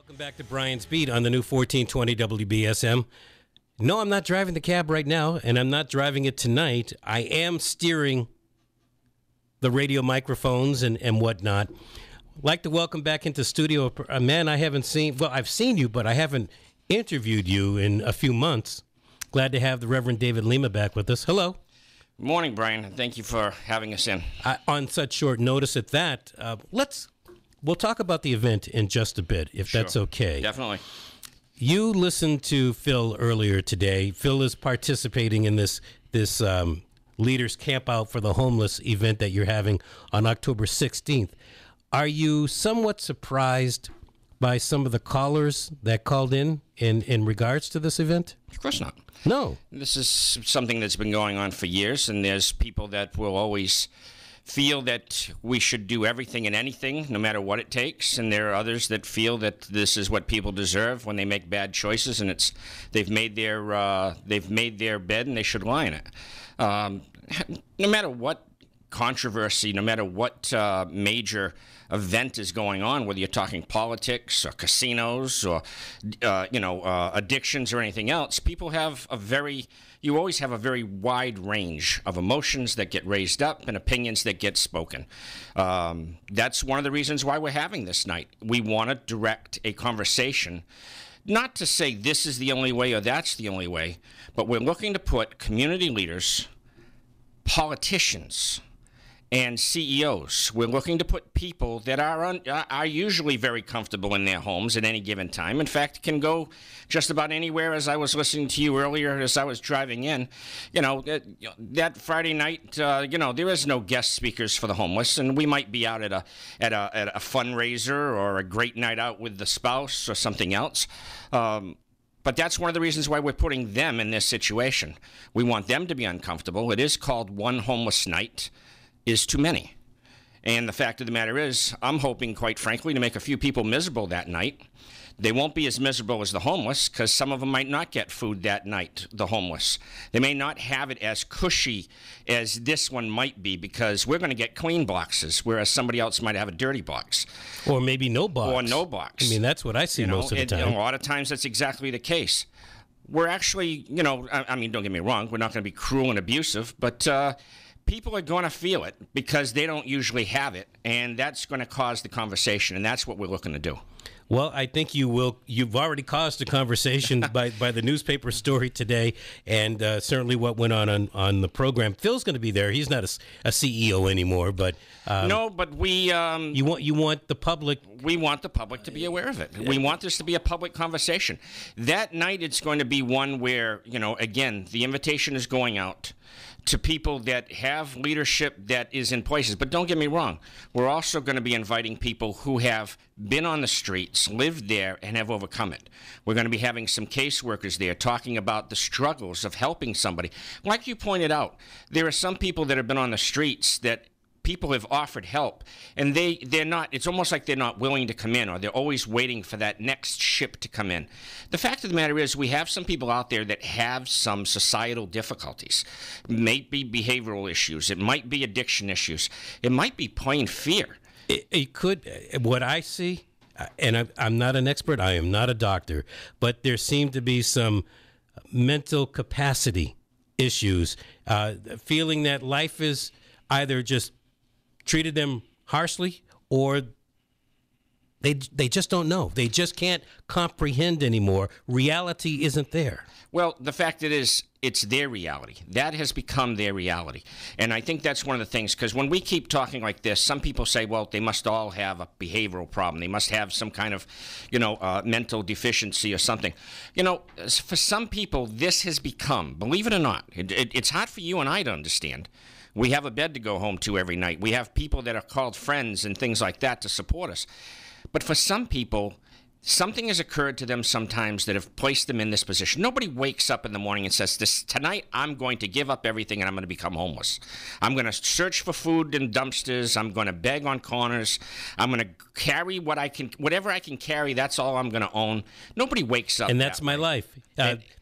Welcome back to Brian's Beat on the new 1420 WBSM. No, I'm not driving the cab right now, and I'm not driving it tonight. I am steering the radio microphones and whatnot. I'd like to welcome back into studio a man I haven't seen. Well, I've seen you, but I haven't interviewed you in a few months. Glad to have the Reverend David Lima back with us. Hello. Good morning, Brian. Thank you for having us in. On such short notice at that, we'll talk about the event in just a bit, if that's okay. Definitely. You listened to Phil earlier today. Phil is participating in this Leaders Camp Out for the Homeless event that you're having on October 16th. Are you somewhat surprised by some of the callers that called in regards to this event? Of course not. No. This is something that's been going on for years, and there's people that will always feel that we should do everything and anything, no matter what it takes, and there are others that feel that this is what people deserve when they make bad choices, and they've made their bed and they should lie in it. No matter what controversy, no matter what major event is going on, whether you're talking politics or casinos or addictions or anything else, people have you always have a very wide range of emotions that get raised up and opinions that get spoken. That's one of the reasons why we're having this night. We want to direct a conversation, not to say this is the only way or that's the only way, but we're looking to put community leaders, politicians, and CEOs. We're looking to put people that are usually very comfortable in their homes at any given time. In fact, can go just about anywhere. As I was listening to you earlier, as I was driving in, that Friday night, there is no guest speakers for the homeless, and we might be out at a fundraiser or a great night out with the spouse or something else. But that's one of the reasons why we're putting them in this situation. We want them to be uncomfortable. It is called One Homeless Night is too many. And the fact of the matter is, I'm hoping, quite frankly, to make a few people miserable that night. They won't be as miserable as the homeless, because some of them might not get food that night, the homeless. They may not have it as cushy as this one might be, because we're going to get clean boxes, whereas somebody else might have a dirty box. Or maybe no box. Or no box. I mean, that's what I see most of the time. A lot of times that's exactly the case. We're actually, I mean, don't get me wrong, we're not going to be cruel and abusive, but people are going to feel it because they don't usually have it, and that's going to cause the conversation, and that's what we're looking to do. Well, I think you will. You've already caused a conversation by the newspaper story today, and certainly what went on the program. Phil's going to be there. He's not a CEO anymore, but no. But we you want the public. We want the public to be aware of it. We want this to be a public conversation. That night, it's going to be one where again, the invitation is going out to people that have leadership that is in places. But don't get me wrong, we're also going to be inviting people who have been on the streets, lived there, and have overcome it. We're going to be having some caseworkers there talking about the struggles of helping somebody. Like you pointed out, there are some people that have been on the streets that people have offered help, and they're not, it's almost like they're not willing to come in, or they're always waiting for that next ship to come in. The fact of the matter is, we have some people out there that have some societal difficulties. It might be behavioral issues, it might be addiction issues, it might be plain fear. It could, what I see, and I'm not an expert, I am not a doctor, but there seem to be some mental capacity issues, feeling that life is either just treated them harshly, or they just don't know. They just can't comprehend anymore. Reality isn't there. Well, the fact is, it's their reality. That has become their reality. And I think that's one of the things, because when we keep talking like this, some people say, well, they must all have a behavioral problem. They must have some kind of, mental deficiency or something. For some people, this has become, believe it or not, it's hard for you and I to understand. We have a bed to go home to every night. We have people that are called friends and things like that to support us. But for some people, something has occurred to them sometimes that have placed them in this position. Nobody wakes up in the morning and says, tonight I'm going to give up everything and I'm going to become homeless. I'm going to search for food in dumpsters. I'm going to beg on corners. I'm going to carry whatever I can carry. That's all I'm going to own. Nobody wakes up. And that's my life.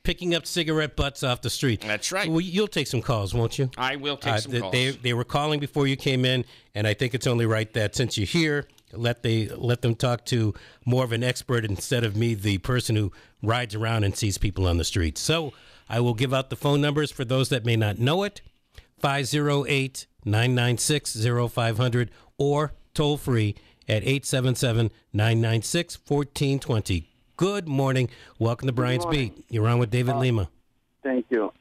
Picking up cigarette butts off the street. That's right. Well, you'll take some calls, won't you? I will take some calls. They were calling before you came in, and I think it's only right that since you're here, let them talk to more of an expert instead of me, the person who rides around and sees people on the street. So I will give out the phone numbers for those that may not know it: 508-996-0500 or toll free at 877-996-1420. Good morning. Welcome to Brian's Beat. You're on with David Lima. Thank you.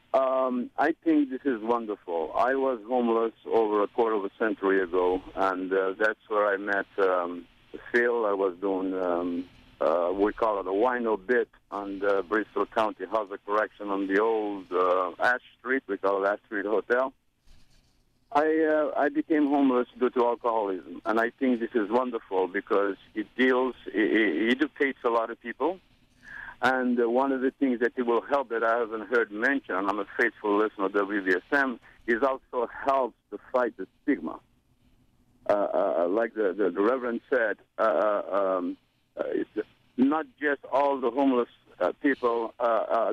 I think this is wonderful. I was homeless over a quarter of a century ago, and that's where I met Phil. I was doing, we call it a wino bit on the Bristol County House of Correction on the old Ash Street. We call it Ash Street Hotel. I became homeless due to alcoholism, and I think this is wonderful because it educates a lot of people. And one of the things that it will help that I haven't heard mentioned, I'm a faithful listener of WBSM, is also helps to fight the stigma. Like the Reverend said, not just all the homeless people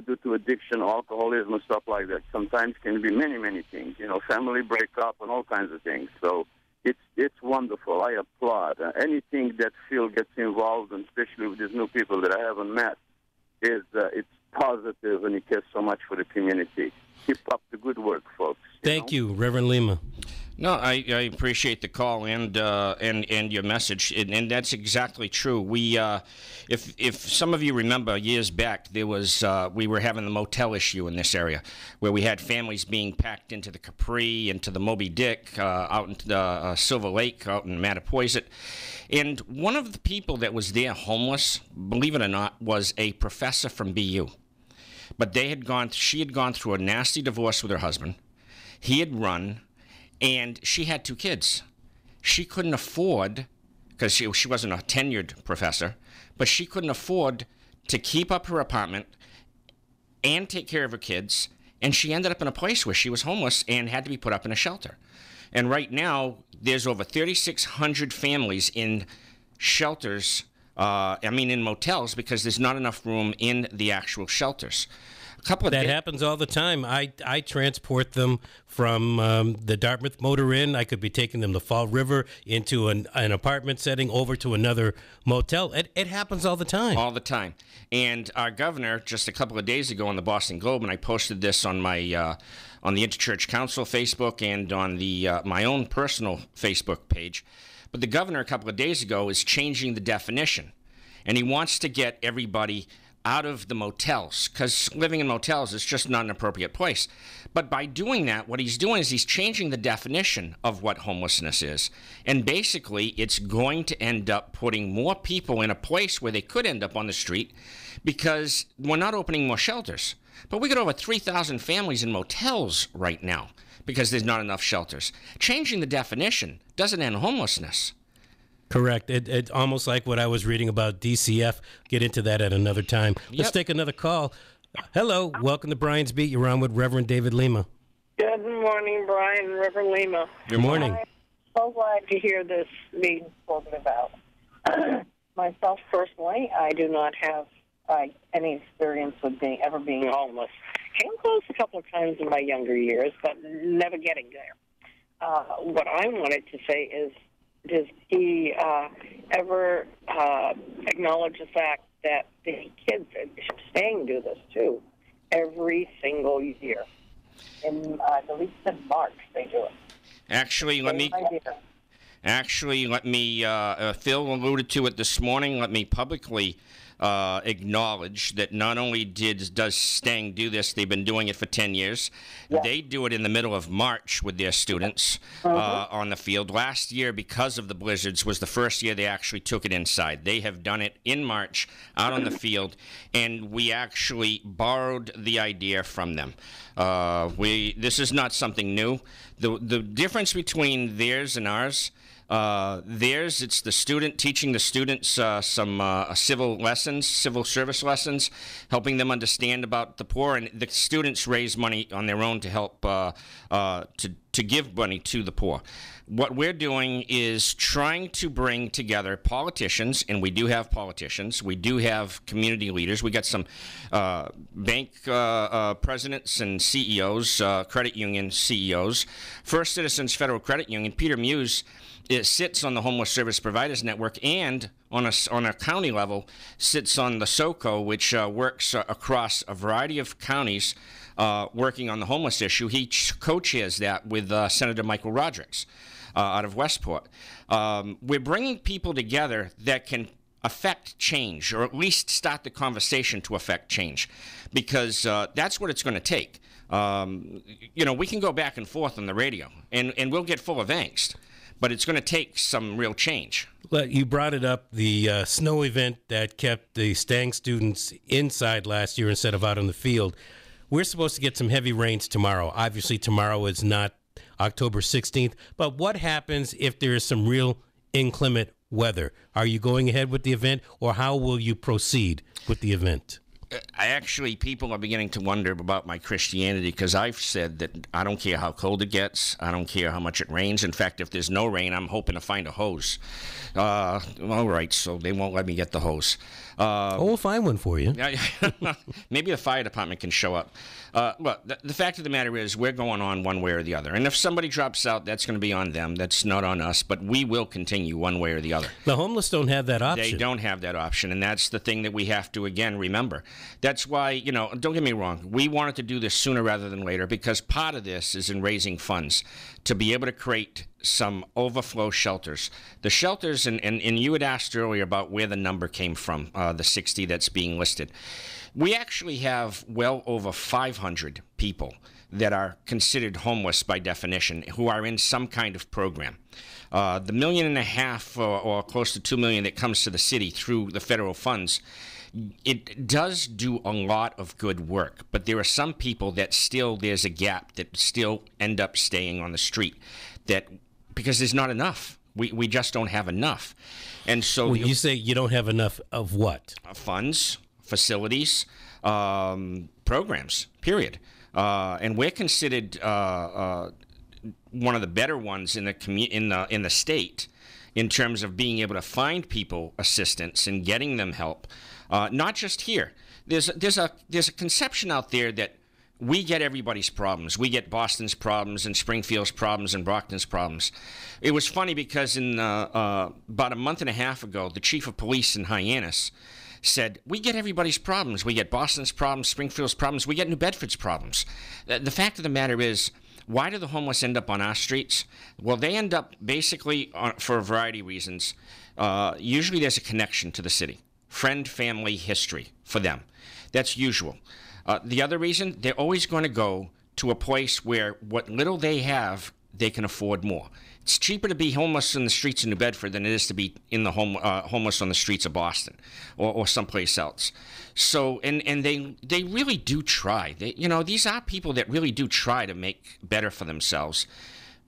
due to addiction, alcoholism, and stuff like that. Sometimes can be many, many things. Family breakup and all kinds of things. So it's wonderful. I applaud anything that Phil gets involved in, especially with these new people that I haven't met. It's positive, and it cares so much for the community. Keep up the good work, folks. Thank you, Reverend Lima. No, I appreciate the call and your message, and that's exactly true. We, if some of you remember, years back, there was we were having the motel issue in this area, where we had families being packed into the Capri, into the Moby Dick, out into the Silver Lake, out in Mattapoisett, and one of the people that was there homeless, believe it or not, was a professor from BU, but she had gone through a nasty divorce with her husband. He had run. And she had 2 kids. She couldn't afford, because she wasn't a tenured professor, but she couldn't afford to keep up her apartment and take care of her kids. And she ended up in a place where she was homeless and had to be put up in a shelter. And right now, there's over 3,600 families in shelters, in motels, because there's not enough room in the actual shelters. That happens all the time. I transport them from the Dartmouth Motor Inn. I could be taking them to Fall River into an apartment setting over to another motel. It happens all the time. All the time. And our governor, just a couple of days ago on the Boston Globe, and I posted this on my on the Interchurch Council Facebook and on the my own personal Facebook page. But the governor a couple of days ago is changing the definition, and he wants to get everybody out of the motels, because living in motels is just not an appropriate place. But by doing that, what he's doing is he's changing the definition of what homelessness is. And basically, it's going to end up putting more people in a place where they could end up on the street, because we're not opening more shelters. But we got over 3,000 families in motels right now because there's not enough shelters. Changing the definition doesn't end homelessness. Correct. It's almost like what I was reading about DCF. Get into that at another time. Let's take another call. Hello. Welcome to Brian's Beat. You're on with Reverend David Lima. Good morning, Brian and Reverend Lima. Good morning. I'm so glad to hear this being spoken about. Myself, personally, I do not have any experience with ever being homeless. Came close a couple of times in my younger years, but never getting there. What I wanted to say is, does he ever acknowledge the fact that the kids at staying do this too every single year? In I believe in March they do it. Actually, let me. Phil alluded to it this morning. Let me publicly acknowledge that not only does Stang do this, they've been doing it for 10 years. Yeah. They do it in the middle of March with their students on the field. Last year, because of the blizzards, was the first year they actually took it inside. They have done it in March out on the field, and we actually borrowed the idea from them. This is not something new. The difference between theirs and ours, theirs, it's the student teaching the students some civil service lessons, helping them understand about the poor, and the students raise money on their own to help to give money to the poor. What we're doing is trying to bring together politicians, and we do have politicians. We do have community leaders. We got some bank presidents and CEOs, credit union CEOs. First Citizens Federal Credit Union, Peter Muse, it sits on the Homeless Service Providers Network, and on a county level sits on the SOCO, which works across a variety of counties working on the homeless issue. He co-chairs that with Senator Michael Rodrigues out of Westport. We're bringing people together that can affect change, or at least start the conversation to affect change, because that's what it's going to take. We can go back and forth on the radio, and we'll get full of angst, but it's going to take some real change. Well, you brought it up, the snow event that kept the Stang students inside last year instead of out on the field. We're supposed to get some heavy rains tomorrow. Obviously, tomorrow is not October 16th, but what happens if there is some real inclement weather? Are you going ahead with the event, or how will you proceed with the event? People are beginning to wonder about my Christianity, because I've said that I don't care how cold it gets. I don't care how much it rains. In fact, if there's no rain, I'm hoping to find a hose. All right, so they won't let me get the hose. We'll find one for you. Maybe the fire department can show up. The fact of the matter is we're going on one way or the other. And if somebody drops out, that's going to be on them. That's not on us. But we will continue one way or the other. The homeless don't have that option. They don't have that option. And that's the thing that we have to, again, remember. That's why, don't get me wrong. We wanted to do this sooner rather than later, because part of this is in raising funds to be able to create some overflow shelters. The shelters, and you had asked earlier about where the number came from, the 60 that's being listed. We actually have well over 500 people that are considered homeless by definition, who are in some kind of program. The $1.5 million or close to $2 million that comes to the city through the federal funds, it does do a lot of good work, but there are some people that still, there's a gap, that still end up staying on the street, that because there's not enough. We just don't have enough. And so you say you don't have enough of what? Funds, facilities, programs, period. And we're considered one of the better ones in the state in terms of being able to find people assistance and getting them help. Not just here. There's a conception out there that we get everybody's problems. We get Boston's problems and Springfield's problems and Brockton's problems. It was funny because about a month and a half ago, the chief of police in Hyannis said, we get everybody's problems. We get Boston's problems, Springfield's problems. We get New Bedford's problems. The fact of the matter is, why do the homeless end up on our streets? Well, they end up basically for a variety of reasons. Usually there's a connection to the city. Friend, family, history for them. That's usual. The other reason, they're always going to go to a place where what little they have, they can afford more. It's cheaper to be homeless in the streets of New Bedford than it is to be in the homeless on the streets of Boston or someplace else. So, and they really do try. These are people that really do try to make better for themselves,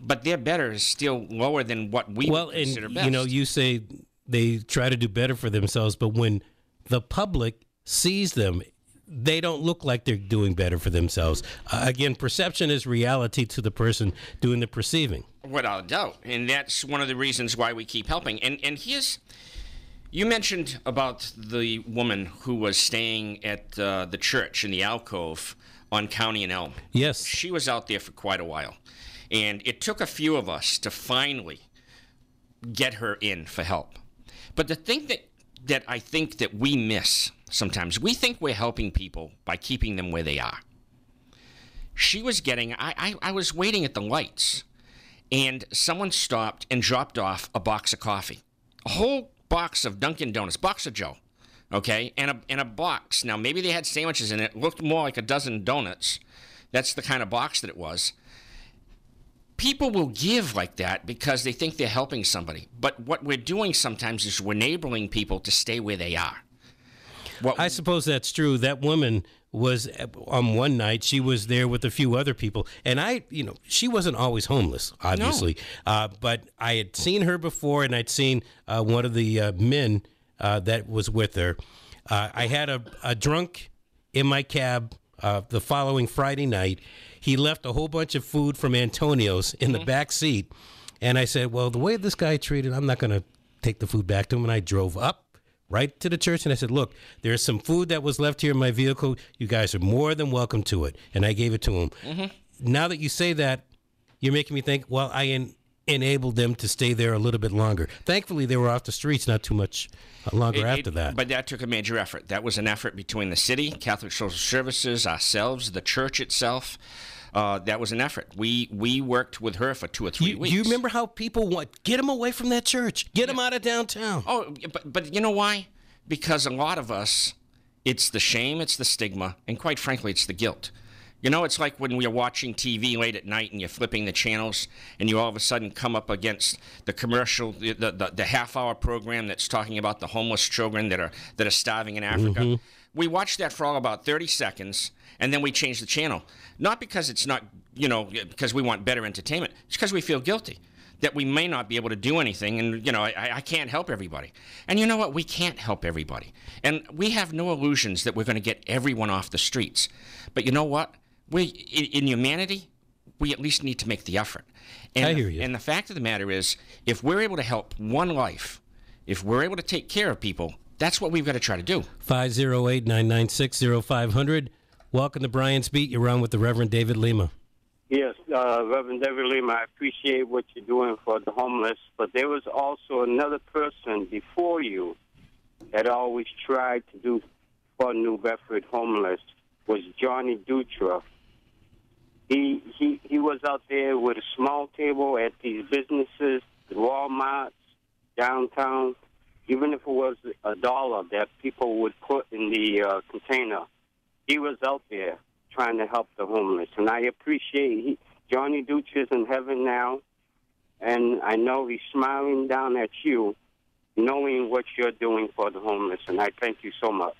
but their better is still lower than what we would consider best. You say they try to do better for themselves, but when the public sees them, they don't look like they're doing better for themselves. Again, perception is reality to the person doing the perceiving. Without a doubt. And that's one of the reasons why we keep helping. And you mentioned about the woman who was staying at the church in the alcove on County and Elm. Yes. She was out there for quite a while. And it took a few of us to finally get her in for help. But the thing that I think that we miss sometimes, we think we're helping people by keeping them where they are. She was I was waiting at the lights, and someone stopped and dropped off a box of coffee. A whole box of Dunkin' Donuts, box of Joe, okay? And a box. Now, maybe they had sandwiches in it. It looked more like a dozen donuts. That's the kind of box that it was. People will give like that because they think they're helping somebody. But what we're doing sometimes is we're enabling people to stay where they are. I suppose that's true. That woman was, on one night, she was there with a few other people. And she wasn't always homeless, obviously. No. But I had seen her before, and I'd seen one of the men that was with her. I had a drunk in my cab the following Friday night. He left a whole bunch of food from Antonio's in the back seat. And I said, well, the way this guy treated, I'm not going to take the food back to him. And I drove up right to the church and I said, look, there's some food that was left here in my vehicle. You guys are more than welcome to it. And I gave it to him. Now that you say that, you're making me think, well, I enabled them to stay there a little bit longer. Thankfully, they were off the streets not too much longer after that. But that took a major effort. That was an effort between the city, Catholic Social Services, ourselves, the church itself. That was an effort. We worked with her for 2 or 3 weeks. Do you remember how people want, get him away from that church. Get him out of downtown. Oh, but you know why? Because a lot of us, it's the shame, it's the stigma, and quite frankly, it's the guilt. You know, it's like when we're watching TV late at night and you're flipping the channels and you all of a sudden come up against the commercial, the half-hour program that's talking about the homeless children that are starving in Africa. We watch that for all about 30 seconds, and then we change the channel. Not because it's not, because we want better entertainment. It's because we feel guilty that we may not be able to do anything, and, I can't help everybody. And you know what? We can't help everybody. And we have no illusions that we're going to get everyone off the streets. But you know what? In humanity, we at least need to make the effort. And I hear you. And the fact of the matter is, if we're able to help one life, if we're able to take care of people, that's what we've got to try to do. 508-996-0500. Welcome to Brian's Beat. You're on with the Reverend David Lima. Yes, Reverend David Lima, I appreciate what you're doing for the homeless, but there was also another person before you that always tried to do for New Bedford homeless, was Johnny Dutra. He was out there with a small table at these businesses, Walmarts, downtown, even if it was $1 that people would put in the container. He was out there trying to help the homeless. And I appreciate Johnny Dutra's in heaven now, and I know he's smiling down at you, knowing what you're doing for the homeless, and I thank you so much.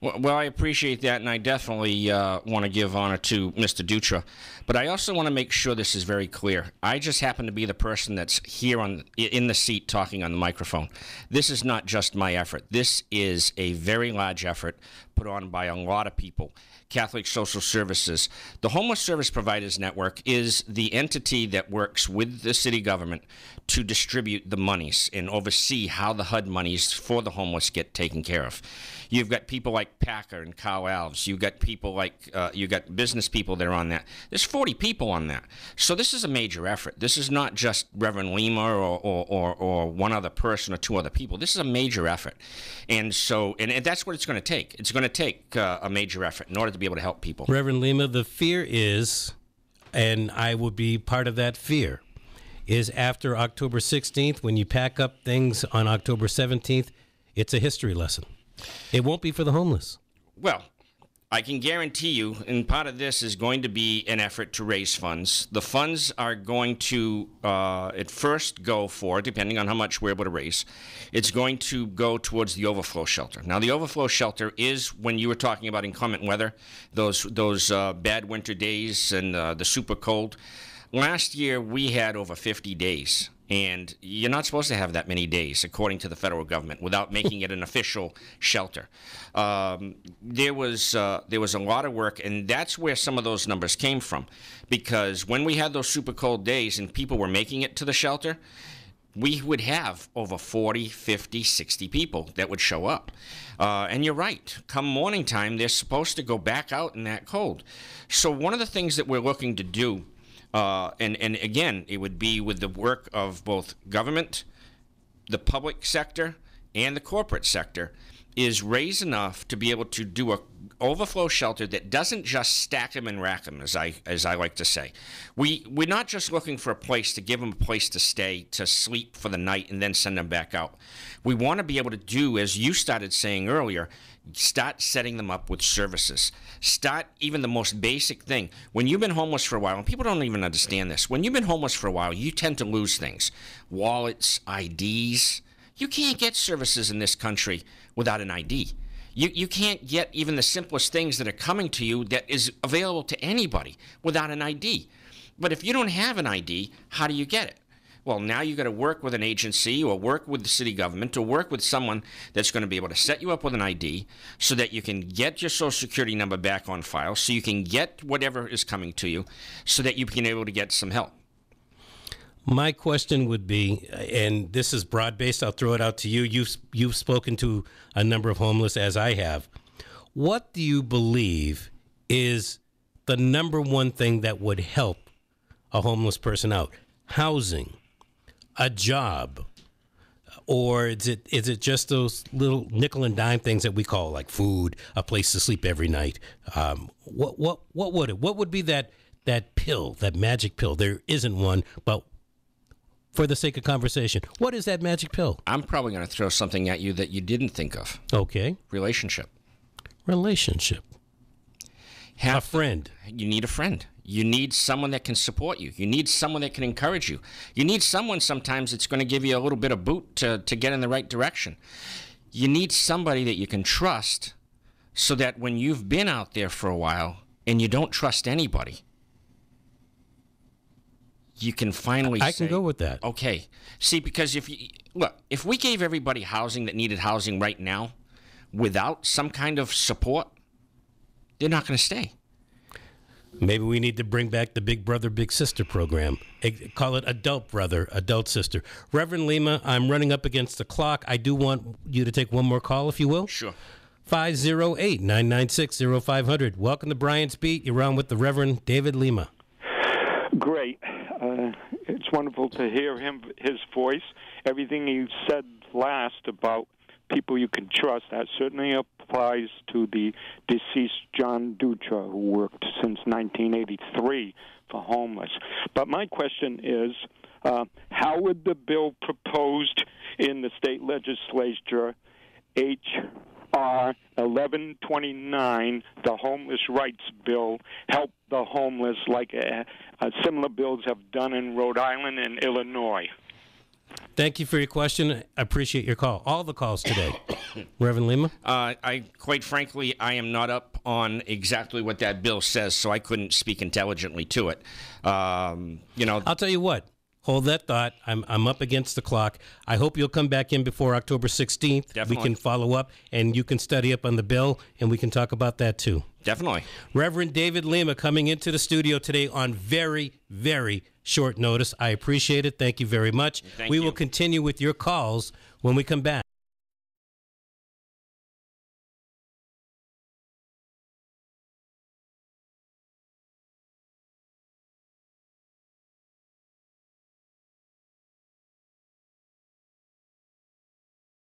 Well, I appreciate that, and I definitely want to give honor to Mr. Dutra. But I also want to make sure this is very clear. I just happen to be the person that's here in the seat talking on the microphone. This is not just my effort. This is a very large effort put on by a lot of people. Catholic Social Services. The Homeless Service Providers Network is the entity that works with the city government to distribute the monies and oversee how the HUD monies for the homeless get taken care of. You've got people like Packer and Carl Alves. You've got people like, you've got business people that are on that. There's 40 people on that. So this is a major effort. This is not just Reverend Lima or one other person or two other people. This is a major effort. And so, and that's what it's going to take. It's going to take a major effort in order to be able to help people. Reverend Lima, the fear is, and I would be part of that fear, is after October 16th, when you pack up things on October 17th, it's a history lesson. It won't be for the homeless. Well, I can guarantee you, and part of this is going to be an effort to raise funds. The funds are going to, at first, go for, depending on how much we're able to raise, it's going to go towards the overflow shelter. Now, the overflow shelter is, when you were talking about inclement weather, those bad winter days and the super cold. Last year, we had over 50 days. And you're not supposed to have that many days, according to the federal government, without making it an official shelter. There was a lot of work, and that's where some of those numbers came from. Because when we had those super cold days and people were making it to the shelter, we would have over 40, 50, 60 people that would show up. And you're right. Come morning time, they're supposed to go back out in that cold. So one of the things that we're looking to do, and again, it would be with the work of both government, the public sector, and the corporate sector, is raise enough to be able to do a overflow shelter that doesn't just stack them and rack them, as I like to say. We're not just looking for a place to give them a place to stay, to sleep for the night, and then send them back out. We want to be able to do, as you started saying earlier, start setting them up with services. Start even the most basic thing. When you've been homeless for a while, and people don't even understand this, when you've been homeless for a while, you tend to lose things. Wallets, IDs. You can't get services in this country without an ID. You can't get even the simplest things that are coming to you that is available to anybody without an ID. But if you don't have an ID, how do you get it? Well, now you got to work with an agency or work with the city government or work with someone that's going to be able to set you up with an ID so that you can get your Social Security number back on file, so you can get whatever is coming to you, so that you can be able to get some help. My question would be, and this is broad-based, I'll throw it out to you. You've spoken to a number of homeless, as I have. What do you believe is the number one thing that would help a homeless person out? Housing, a job, or is it just those little nickel and dime things that we call like food, a place to sleep every night? What would be that pill, that magic pill? There isn't one, but for the sake of conversation, what is that magic pill? I'm probably going to throw something at you that you didn't think of. Okay. Relationship. A friend. You need a friend. You need someone that can support you. You need someone that can encourage you. You need someone sometimes that's going to give you a little bit of boot to get in the right direction. You need somebody that you can trust so that when you've been out there for a while and you don't trust anybody, you can finally say, I can go with that. Okay. See, because if we gave everybody housing that needed housing right now without some kind of support, they're not going to stay. Maybe we need to bring back the Big Brother, Big Sister program. Call it Adult Brother, Adult Sister. Reverend Lima, I'm running up against the clock. I do want you to take one more call, if you will. Sure. 508-996-0500. Welcome to Bryant's Beat. You're on with the Reverend David Lima. Great. It's wonderful to hear his voice. Everything he said last about people you can trust, that certainly applies to the deceased John Dutra, who worked since 1983 for homeless. But my question is, how would the bill proposed in the state legislature, H.R. 1129, the Homeless Rights Bill, help the homeless like similar bills have done in Rhode Island and Illinois? Thank you for your question. I appreciate your call. All the calls today. Reverend Lima? Quite frankly, I am not up on exactly what that bill says, so I couldn't speak intelligently to it. I'll tell you what. Hold that thought. I'm up against the clock. I hope you'll come back in before October 16th. Definitely. We can follow up, and you can study up on the bill, and we can talk about that too. Definitely. Reverend David Lima coming into the studio today on very, very short notice. I appreciate it. Thank you very much. Thank we you. will continue with your calls when we come back.